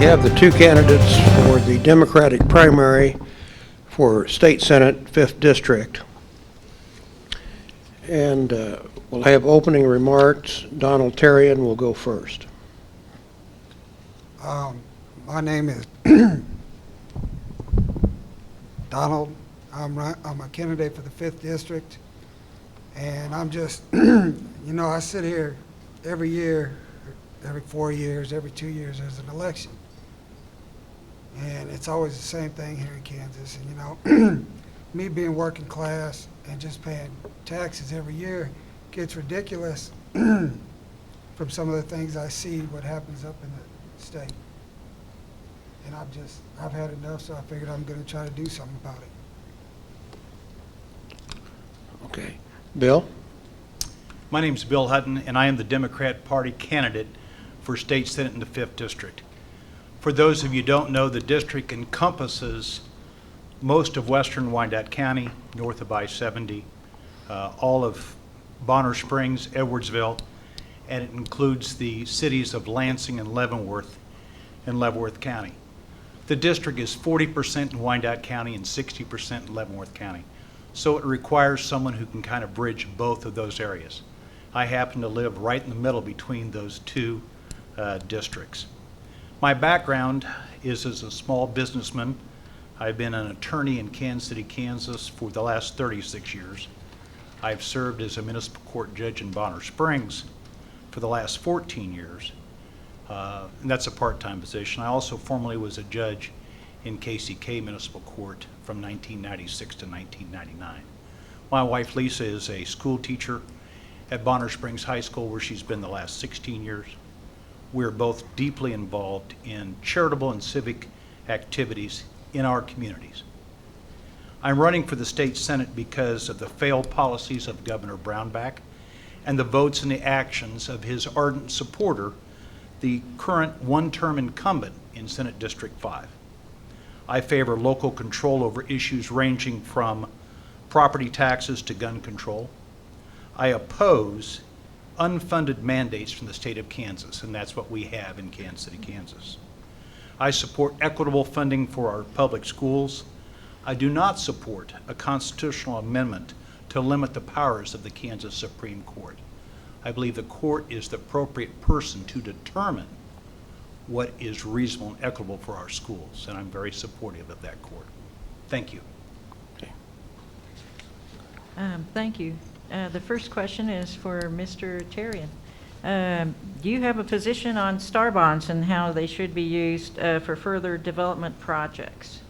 have the two candidates for the Democratic primary for State Senate, 5th District. And we'll have opening remarks. Donald Terrian will go first. My name is Donald. I'm a candidate for the 5th District. And I'm just, I sit here every year, every 4 years, every 2 years, there's an election. And it's always the same thing here in Kansas. And, me being working class and just paying taxes every year gets ridiculous from some of the things I see what happens up in the state. And I've had enough, so I figured I'm going to try to do something about it. Okay. Bill? My name is Bill Hutton, and I am the Democrat Party candidate for State Senate in the 5th District. For those of you who don't know, the district encompasses most of western Wyandotte County, north of I-70, all of Bonner Springs, Edwardsville, and it includes the cities of Lansing and Leavenworth in Leavenworth County. The district is 40% in Wyandotte County and 60% in Leavenworth County. So it requires someone who can kind of bridge both of those areas. I happen to live right in the middle between those two districts. My background is as a small businessman. I've been an attorney in Kansas City, Kansas for the last 36 years. I've served as a municipal court judge in Bonner Springs for the last 14 years. And that's a part-time position. I also formerly was a judge in KCK Municipal Court from 1996 to 1999. My wife Lisa is a school teacher at Bonner Springs High School, where she's been the last 16 years. We're both deeply involved in charitable and civic activities in our communities. I'm running for the State Senate because of the failed policies of Governor Brownback and the votes and the actions of his ardent supporter, the current one-term incumbent in Senate District 5. I favor local control over issues ranging from property taxes to gun control. I oppose unfunded mandates from the state of Kansas, and that's what we have in Kansas City, Kansas. I support equitable funding for our public schools. I do not support a constitutional amendment to limit the powers of the Kansas Supreme Court. I believe the court is the appropriate person to determine what is reasonable and equitable for our schools, and I'm very supportive of that court. Thank you. Okay. Thank you. The first question is for Mr. Terrian. Do you have a position on star bonds and how they should be used for further development projects?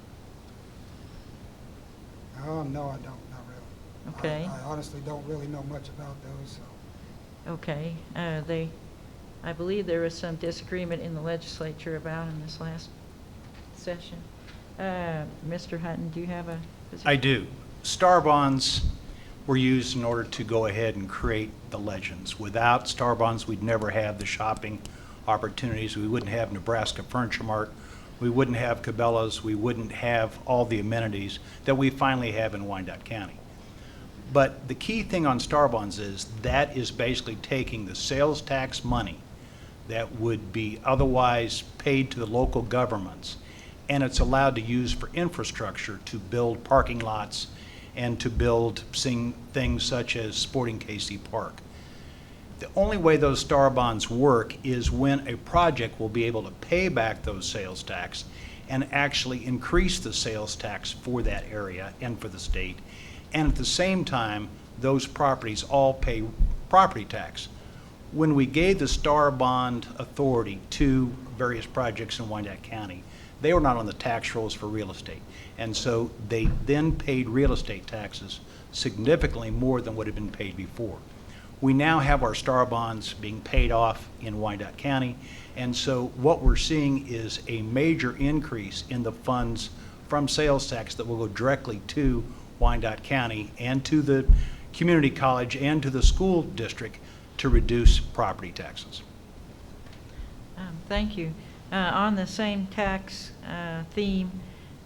No, I don't, not really. Okay. I honestly don't really know much about those. So. Okay. I believe there was some disagreement in the legislature about in this last session. Mr. Hutton, do you have a position? I do. Star bonds were used in order to go ahead and create the legends. Without star bonds, we'd never have the shopping opportunities. We wouldn't have Nebraska Furniture Mart. We wouldn't have Cabela's. We wouldn't have all the amenities that we finally have in Wyandotte County. But the key thing on star bonds is that is basically taking the sales tax money that would be otherwise paid to the local governments, and it's allowed to use for infrastructure to build parking lots and to build things such as Sporting KC Park. The only way those star bonds work is when a project will be able to pay back those sales tax and actually increase the sales tax for that area and for the state. And at the same time, those properties all pay property tax. When we gave the star bond authority to various projects in Wyandotte County, they were not on the tax rolls for real estate. And so they then paid real estate taxes significantly more than what had been paid before. We now have our star bonds being paid off in Wyandotte County, and so what we're seeing is a major increase in the funds from sales tax that will go directly to Wyandotte County and to the community college and to the school district to reduce property taxes. Thank you. On the same tax theme,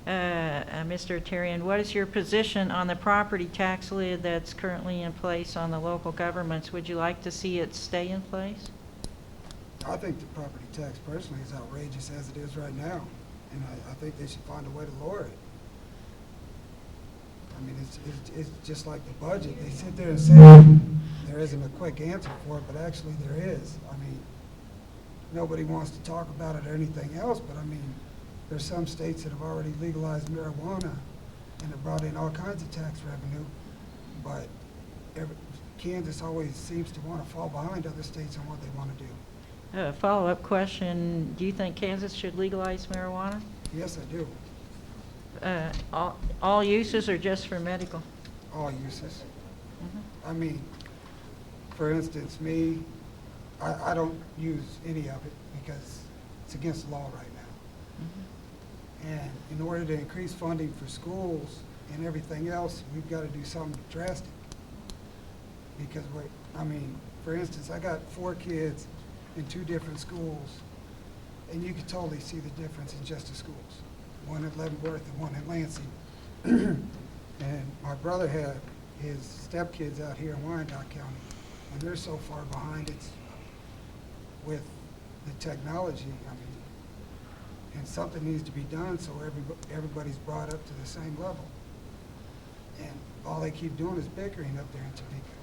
Mr. Terrian, what is your position on the property tax lid that's currently in place on the local governments? Would you like to see it stay in place? I think the property tax personally is outrageous as it is right now, and I think they should find a way to lower it. I mean, it's just like the budget. They sit there and say there isn't a quick answer for it, but actually there is. I mean, nobody wants to talk about it or anything else, but I mean, there's some states that have already legalized marijuana and have brought in all kinds of tax revenue, but Kansas always seems to want to fall behind other states on what they want to do. Follow-up question, do you think Kansas should legalize marijuana? Yes, I do. All uses or just for medical? All uses. Mhm. I mean, for instance, me, I don't use any of it because it's against the law right now. Mhm. And in order to increase funding for schools and everything else, we've got to do something drastic. Because I mean, for instance, I got 4 kids in 2 different schools, and you could totally see the difference in just the schools. One at Leavenworth and one at Lansing. And my brother had his stepkids out here in Wyandotte County, and they're so far behind with the technology. I mean, and something needs to be done so everybody's brought up to the same level. And all they keep doing is bickering up there in Topeka.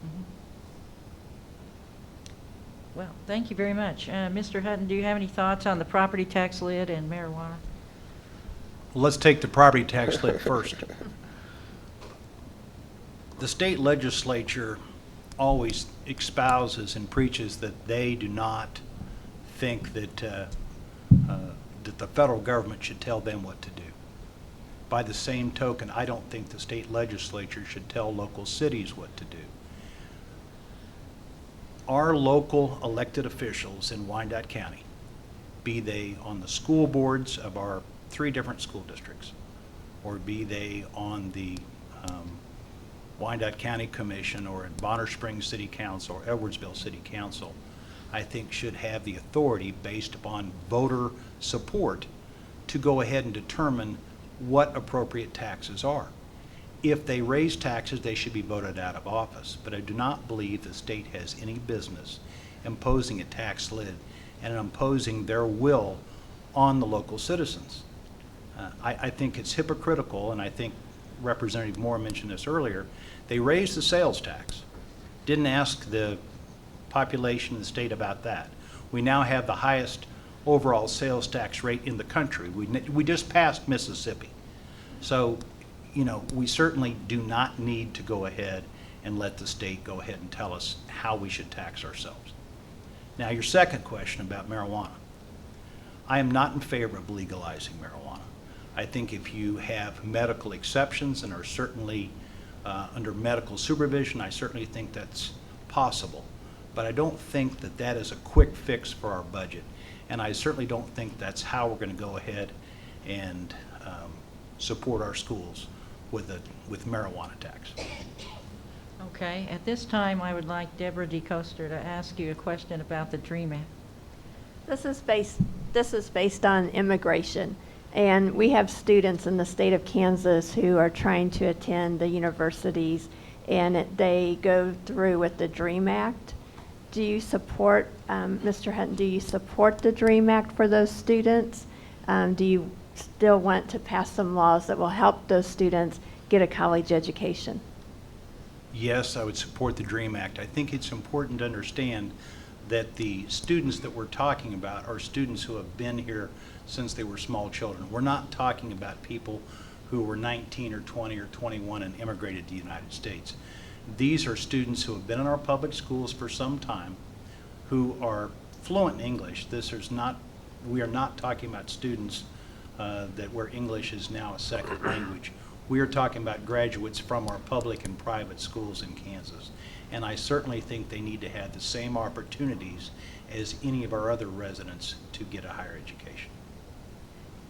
Mhm. Well, thank you very much. Mr. Hutton, do you have any thoughts on the property tax lid and marijuana? Well, let's take the property tax lid first. The state legislature always espouses and preaches that they do not think that that the federal government should tell them what to do. By the same token, I don't think the state legislature should tell local cities what to do. Our local elected officials in Wyandotte County, be they on the school boards of our 3 different school districts, or be they on the Wyandotte County Commission or at Bonner Springs City Council or Edwardsville City Council, I think should have the authority based upon voter support to go ahead and determine what appropriate taxes are. If they raise taxes, they should be voted out of office. But I do not believe the state has any business imposing a tax lid and imposing their will on the local citizens. I think it's hypocritical, and I think Representative Moore mentioned this earlier. They raised the sales tax, didn't ask the population of the state about that. We now have the highest overall sales tax rate in the country. We just passed Mississippi. So, you know, we certainly do not need to go ahead and let the state go ahead and tell us how we should tax ourselves. Now, your second question about marijuana. I am not in favor of legalizing marijuana. I think if you have medical exceptions and are certainly under medical supervision, I certainly think that's possible. But I don't think that that is a quick fix for our budget. And I certainly don't think that's how we're going to go ahead and support our schools with marijuana tax. Okay, at this time, I would like Deborah DeCoster to ask you a question about the DREAM Act. This is based on immigration, and we have students in the state of Kansas who are trying to attend the universities, and they go through with the DREAM Act. Do you support, Mr. Hutton, do you support the DREAM Act for those students? Do you still want to pass some laws that will help those students get a college education? Yes, I would support the DREAM Act. I think it's important to understand that the students that we're talking about are students who have been here since they were small children. We're not talking about people who were 19 or 20 or 21 and immigrated to the United States. These are students who have been in our public schools for some time, who are fluent in English. We are not talking about students where English is now a second language. We are talking about graduates from our public and private schools in Kansas. And I certainly think they need to have the same opportunities as any of our other residents to get a higher education.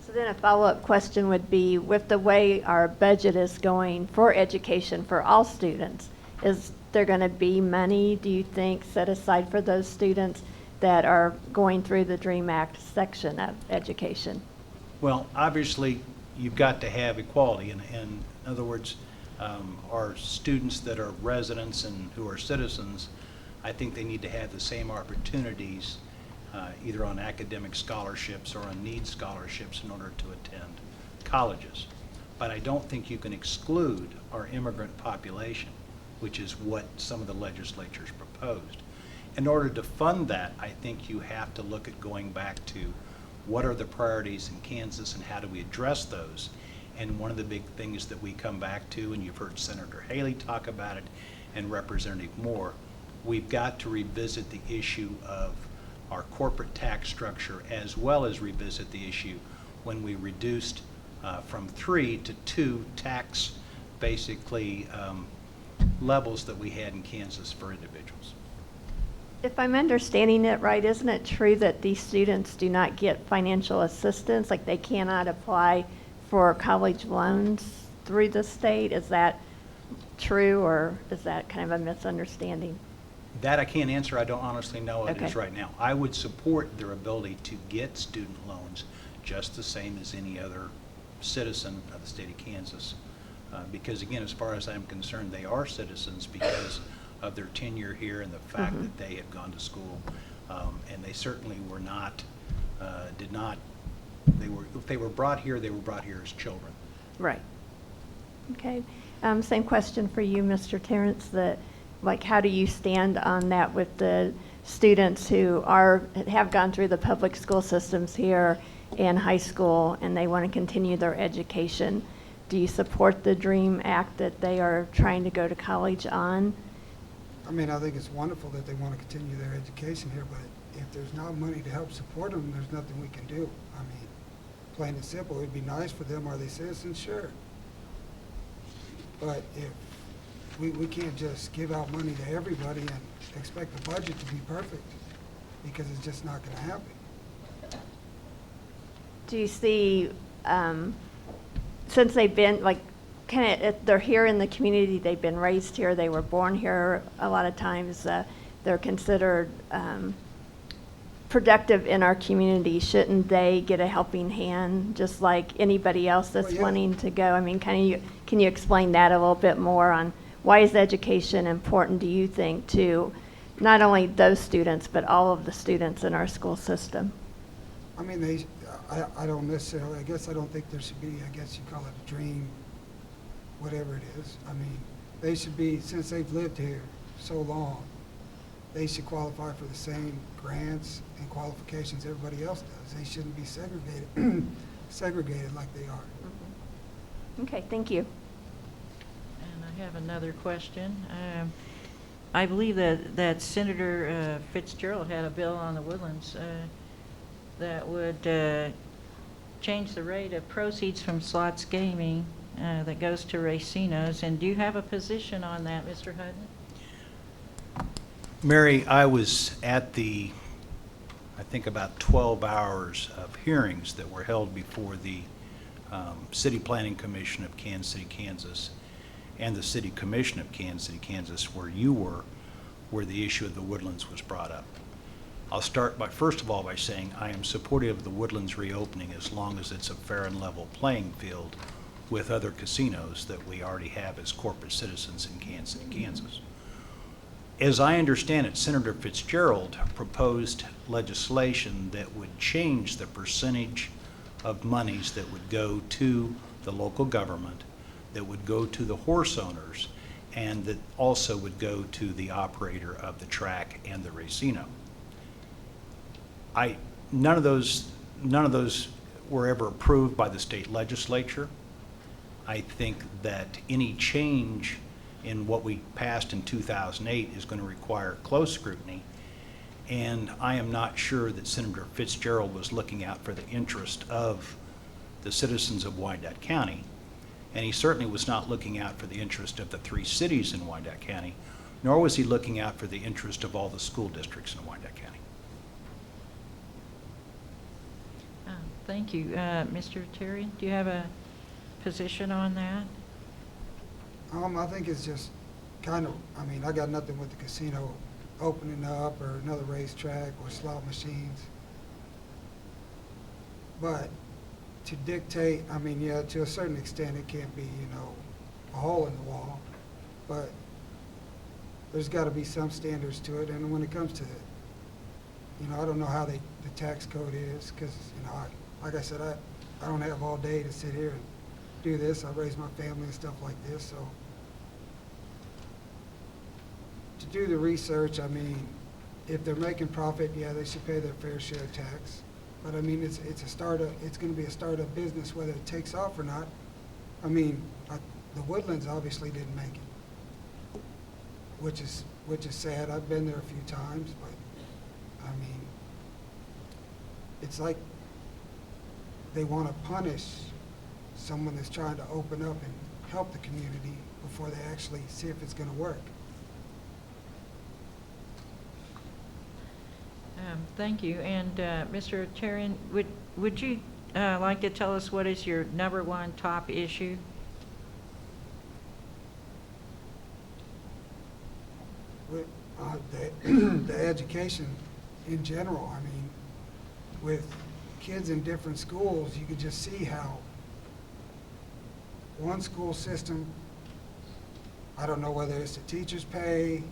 So then a follow-up question would be, with the way our budget is going for education for all students, is there going to be money, do you think, set aside for those students that are going through the DREAM Act section of education? Well, obviously, you've got to have equality. In other words, our students that are residents and who are citizens, I think they need to have the same opportunities, either on academic scholarships or on need scholarships in order to attend colleges. But I don't think you can exclude our immigrant population, which is what some of the legislatures proposed. In order to fund that, I think you have to look at going back to what are the priorities in Kansas and how do we address those? And one of the big things that we come back to, and you've heard Senator Haley talk about it and Representative Moore, we've got to revisit the issue of our corporate tax structure, as well as revisit the issue when we reduced from 3 to 2 tax, basically, levels that we had in Kansas for individuals. If I'm understanding it right, isn't it true that these students do not get financial assistance? Like they cannot apply for college loans through the state? Is that true, or is that kind of a misunderstanding? That I can't answer. I don't honestly know what it is Okay. right now. I would support their ability to get student loans just the same as any other citizen of the state of Kansas. Because again, as far as I'm concerned, they are citizens because of their tenure here and the fact that they have gone to school. And they certainly were not, if they were brought here, they were brought here as children. Right. Okay. Same question for you, Mr. Terrence, that, like, how do you stand on that with the students who have gone through the public school systems here in high school and they want to continue their education? Do you support the DREAM Act that they are trying to go to college on? I mean, I think it's wonderful that they want to continue their education here, but if there's not money to help support them, there's nothing we can do. I mean, plain and simple, it'd be nice for them. Are they citizens? Sure. But if we can't just give out money to everybody and expect the budget to be perfect, because it's just not going to happen. Do you see, since they've been, like, they're here in the community, they've been raised here, they were born here, a lot of times they're considered productive in our community. Shouldn't they get a helping hand just like anybody else that's Well, yeah. wanting to go? I mean, can you explain that a little bit more on why is education important, do you think, to not only those students, but all of the students in our school system? I mean, I don't necessarily, I guess I don't think there should be, I guess you call it a dream, whatever it is. I mean, they should be, since they've lived here so long, they should qualify for the same grants and qualifications everybody else does. They shouldn't be segregated like they are. Okay, thank you. And I have another question. I believe that Senator Fitzgerald had a bill on the Woodlands that would change the rate of proceeds from slots gaming that goes to racinos. And do you have a position on that, Mr. Hutton? Mary, I was at I think about 12 hours of hearings that were held before the City Planning Commission of Kansas City, Kansas, and the City Commission of Kansas City, Kansas, where you were, where the issue of the Woodlands was brought up. I'll start by, first of all, by saying I am supportive of the Woodlands reopening as long as it's a fair and level playing field with other casinos that we already have as corporate citizens in Kansas City, Kansas. As I understand it, Senator Fitzgerald proposed legislation that would change the percentage of monies that would go to the local government, that would go to the horse owners, and that also would go to the operator of the track and the racino. None of those were ever approved by the state legislature. I think that any change in what we passed in 2008 is going to require close scrutiny, and I am not sure that Senator Fitzgerald was looking out for the interest of the citizens of Wyandotte County, and he certainly was not looking out for the interest of the 3 cities in Wyandotte County, nor was he looking out for the interest of all the school districts in Wyandotte County. Thank you. Mr. Terry, do you have a position on that? I think it's just kind of, I mean, I got nothing with the casino opening up or another racetrack or slot machines. But to dictate, I mean, yeah, to a certain extent, it can't be, a hole in the wall. But there's got to be some standards to it. And when it comes to, I don't know how the tax code is, because, like I said, I don't have all day to sit here and do this. I raise my family and stuff like this, so. To do the research, I mean, if they're making profit, yeah, they should pay their fair share of tax. But I mean, it's a startup, it's gonna be a startup business, whether it takes off or not. I mean, the Woodlands obviously didn't make it, which is sad. I've been there a few times, but, I mean, it's like they wanna punish someone that's trying to open up and help the community before they actually see if it's gonna work. Thank you. And Mr. Tarian, would you like to tell us what is your number one top issue? With, the education in general, I mean, with kids in different schools, you could just see how one school system, I don't know whether it's the teachers' pay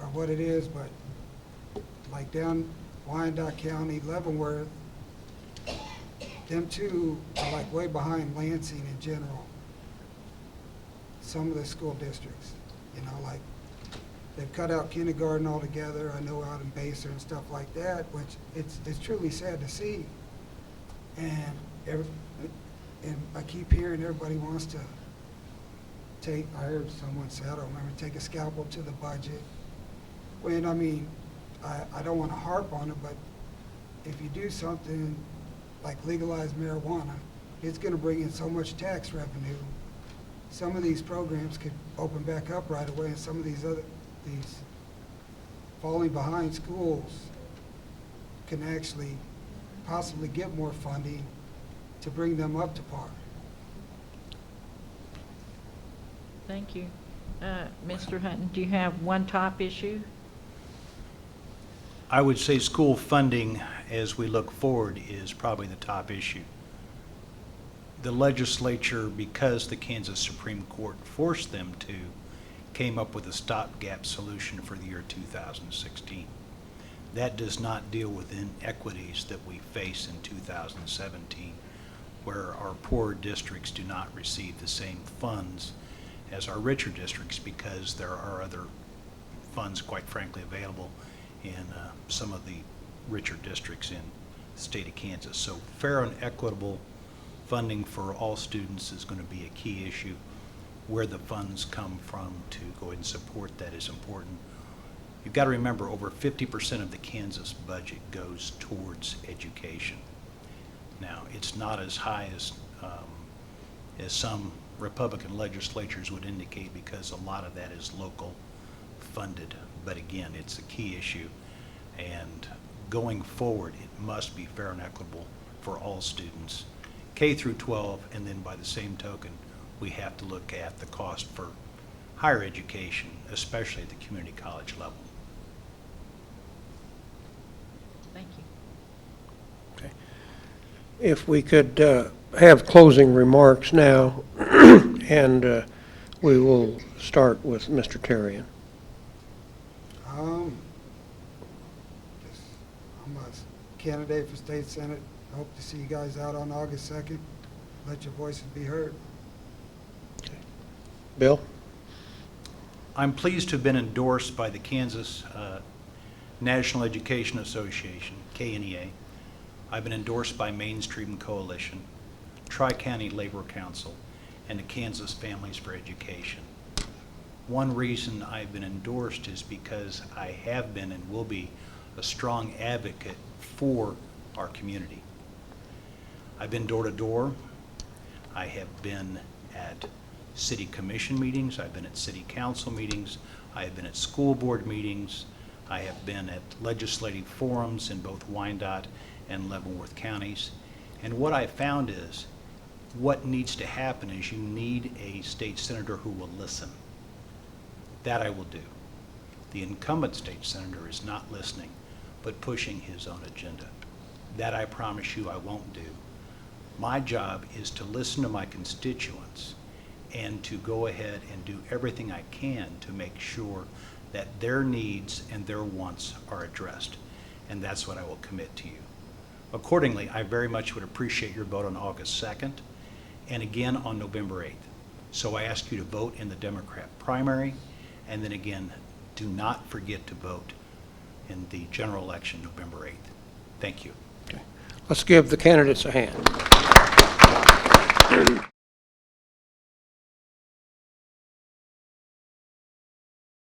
or what it is, but like down Wyandotte County, Leavenworth, them two are like way behind Lansing in general. Some of the school districts, like they've cut out kindergarten altogether. I know out in Baser and stuff like that, which it's truly sad to see. And I keep hearing everybody wants to I heard someone say, I don't remember, take a scalpel to the budget. When, I mean, I don't want to harp on it, but if you do something like legalize marijuana, it's going to bring in so much tax revenue. Some of these programs could open back up right away, and some of these falling behind schools can actually possibly get more funding to bring them up to par. Thank you. Mr. Hutton, do you have one top issue? I would say school funding, as we look forward, is probably the top issue. The legislature, because the Kansas Supreme Court forced them to, came up with a stopgap solution for the year 2016. That does not deal with inequities that we face in 2017, where our poorer districts do not receive the same funds as our richer districts, because there are other funds, quite frankly, available in some of the richer districts in the state of Kansas. So fair and equitable funding for all students is going to be a key issue. Where the funds come from to go ahead and support that is important. You've got to remember, over 50% of the Kansas budget goes towards education. Now, it's not as high as some Republican legislatures would indicate, because a lot of that is local funded. But again, it's a key issue, and going forward, it must be fair and equitable for all students, K through 12, and then by the same token, we have to look at the cost for higher education, especially at the community college level. Thank you. Okay. If we could have closing remarks now, and we will start with Mr. Tarian. I'm a candidate for state senate. I hope to see you guys out on August 2nd. Let your voices be heard. Bill? I'm pleased to have been endorsed by the Kansas National Education Association, KNEA. I've been endorsed by Mainstream Coalition, Tri-County Labor Council, and the Kansas Families for Education. One reason I've been endorsed is because I have been and will be a strong advocate for our community. I've been door to door. I have been at city commission meetings. I've been at city council meetings. I have been at school board meetings. I have been at legislative forums in both Wyandotte and Leavenworth counties. And what I found is, what needs to happen is you need a state senator who will listen. That I will do. The incumbent state senator is not listening, but pushing his own agenda. That I promise you I won't do. My job is to listen to my constituents and to go ahead and do everything I can to make sure that their needs and their wants are addressed. And that's what I will commit to you. Accordingly, I very much would appreciate your vote on August 2nd and again on November 8th. So I ask you to vote in the Democrat primary, and then again, do not forget to vote in the general election November 8th. Thank you. Let's give the candidates a hand.